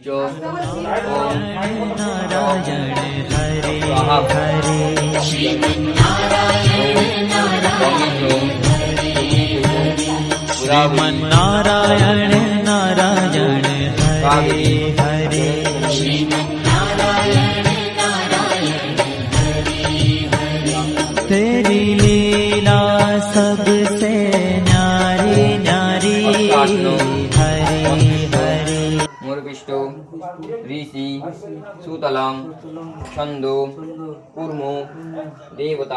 नारायण हरे हरे श्रीमन्नारायण नारायण हरे हरे तेरी लीला सबसे न्यारी न्यारी हरे हरे मूर्भिष्टो ऋषि सुतलं छंदो कूर्मो देवता